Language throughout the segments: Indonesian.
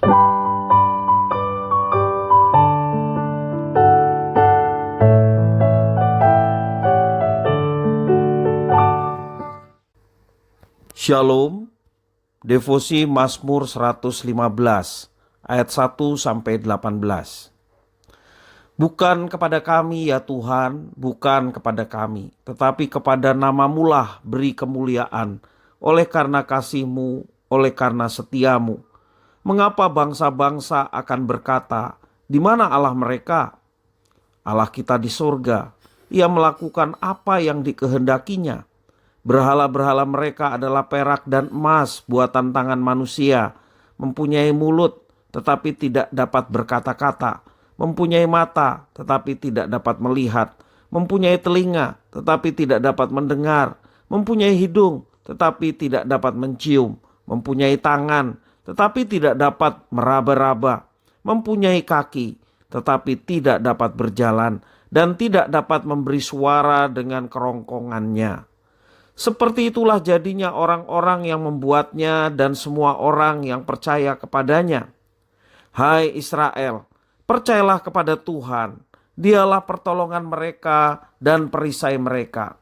Shalom, devosi Mazmur 115 ayat 1 sampai 18. Bukan kepada kami ya Tuhan, bukan kepada kami, tetapi kepada nama-Mu lah beri kemuliaan, oleh karena kasih-Mu, oleh karena setiamu. Mengapa bangsa-bangsa akan berkata, di mana Allah mereka? Allah kita di surga, Ia melakukan apa yang dikehendakinya. Berhala-berhala mereka adalah perak dan emas buatan tangan manusia, mempunyai mulut tetapi tidak dapat berkata-kata, mempunyai mata tetapi tidak dapat melihat, mempunyai telinga tetapi tidak dapat mendengar, mempunyai hidung tetapi tidak dapat mencium, mempunyai tangan tetapi tidak dapat meraba-raba, mempunyai kaki tetapi tidak dapat berjalan, dan tidak dapat memberi suara dengan kerongkongannya. Seperti itulah jadinya orang-orang yang membuatnya dan semua orang yang percaya kepadanya. Hai Israel, percayalah kepada Tuhan, Dialah pertolongan mereka dan perisai mereka.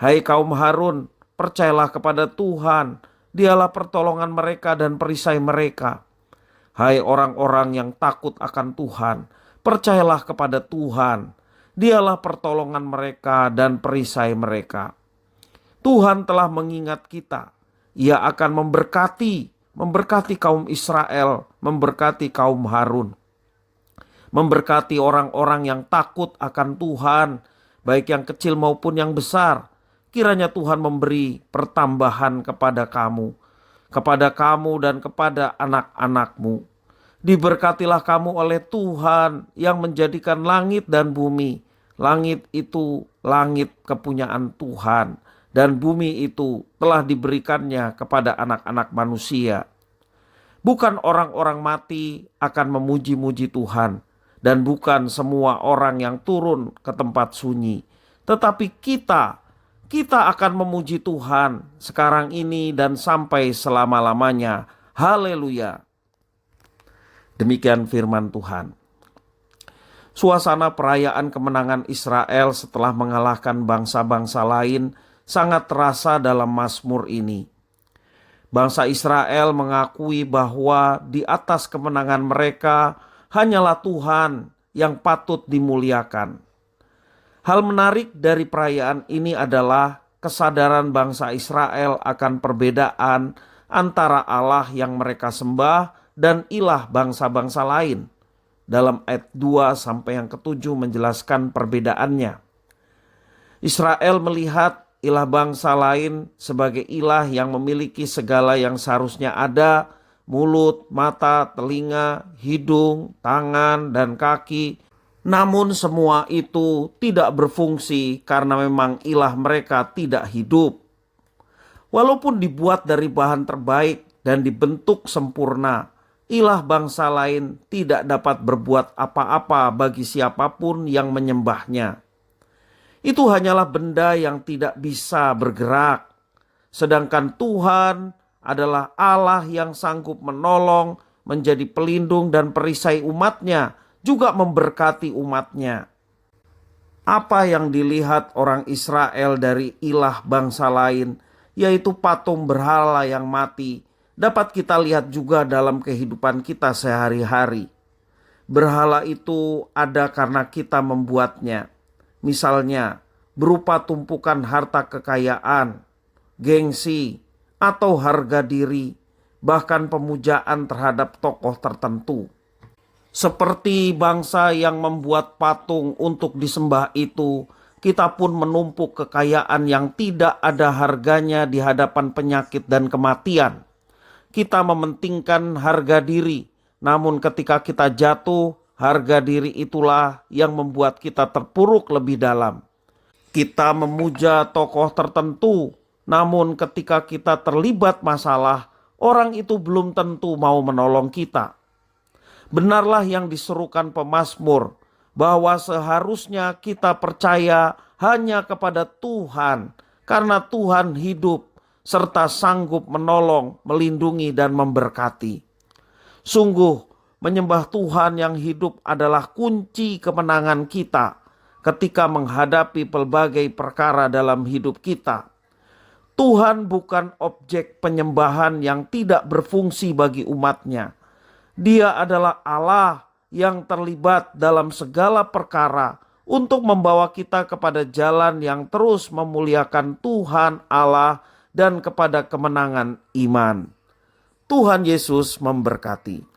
Hai kaum Harun, percayalah kepada Tuhan, Dialah pertolongan mereka dan perisai mereka. Hai orang-orang yang takut akan Tuhan, percayalah kepada Tuhan, Dialah pertolongan mereka dan perisai mereka. Tuhan telah mengingat kita. Ia akan memberkati kaum Israel, memberkati kaum Harun. Memberkati orang-orang yang takut akan Tuhan, baik yang kecil maupun yang besar. Kiranya Tuhan memberi pertambahan kepada kamu dan kepada anak-anakmu. Diberkatilah kamu oleh Tuhan yang menjadikan langit dan bumi. Langit itu langit kepunyaan Tuhan, dan bumi itu telah diberikannya kepada anak-anak manusia. Bukan orang-orang mati akan memuji-muji Tuhan, dan bukan semua orang yang turun ke tempat sunyi. Tetapi kita akan memuji Tuhan sekarang ini dan sampai selama-lamanya. Haleluya. Demikian firman Tuhan. Suasana perayaan kemenangan Israel setelah mengalahkan bangsa-bangsa lain sangat terasa dalam Mazmur ini. Bangsa Israel mengakui bahwa di atas kemenangan mereka hanyalah Tuhan yang patut dimuliakan. Hal menarik dari perayaan ini adalah kesadaran bangsa Israel akan perbedaan antara Allah yang mereka sembah dan ilah bangsa-bangsa lain. Dalam ayat 2 sampai yang ke-7 menjelaskan perbedaannya. Israel melihat ilah bangsa lain sebagai ilah yang memiliki segala yang seharusnya ada, mulut, mata, telinga, hidung, tangan, dan kaki. Namun semua itu tidak berfungsi karena memang ilah mereka tidak hidup. Walaupun dibuat dari bahan terbaik dan dibentuk sempurna, ilah bangsa lain tidak dapat berbuat apa-apa bagi siapapun yang menyembahnya. Itu hanyalah benda yang tidak bisa bergerak. Sedangkan Tuhan adalah Allah yang sanggup menolong, menjadi pelindung dan perisai umatnya, juga memberkati umatnya. Apa yang dilihat orang Israel dari ilah bangsa lain, yaitu patung berhala yang mati, dapat kita lihat juga dalam kehidupan kita sehari-hari. Berhala itu ada karena kita membuatnya. Misalnya berupa tumpukan harta kekayaan, gengsi, atau harga diri, bahkan pemujaan terhadap tokoh tertentu. Seperti bangsa yang membuat patung untuk disembah itu, kita pun menumpuk kekayaan yang tidak ada harganya di hadapan penyakit dan kematian. Kita mementingkan harga diri, namun ketika kita jatuh, harga diri itulah yang membuat kita terpuruk lebih dalam. Kita memuja tokoh tertentu, namun ketika kita terlibat masalah, orang itu belum tentu mau menolong kita. Benarlah yang diserukan pemazmur, bahwa seharusnya kita percaya hanya kepada Tuhan, karena Tuhan hidup serta sanggup menolong, melindungi, dan memberkati. Sungguh, menyembah Tuhan yang hidup adalah kunci kemenangan kita ketika menghadapi pelbagai perkara dalam hidup kita. Tuhan bukan objek penyembahan yang tidak berfungsi bagi umatnya. Dia adalah Allah yang terlibat dalam segala perkara untuk membawa kita kepada jalan yang terus memuliakan Tuhan Allah dan kepada kemenangan iman. Tuhan Yesus memberkati.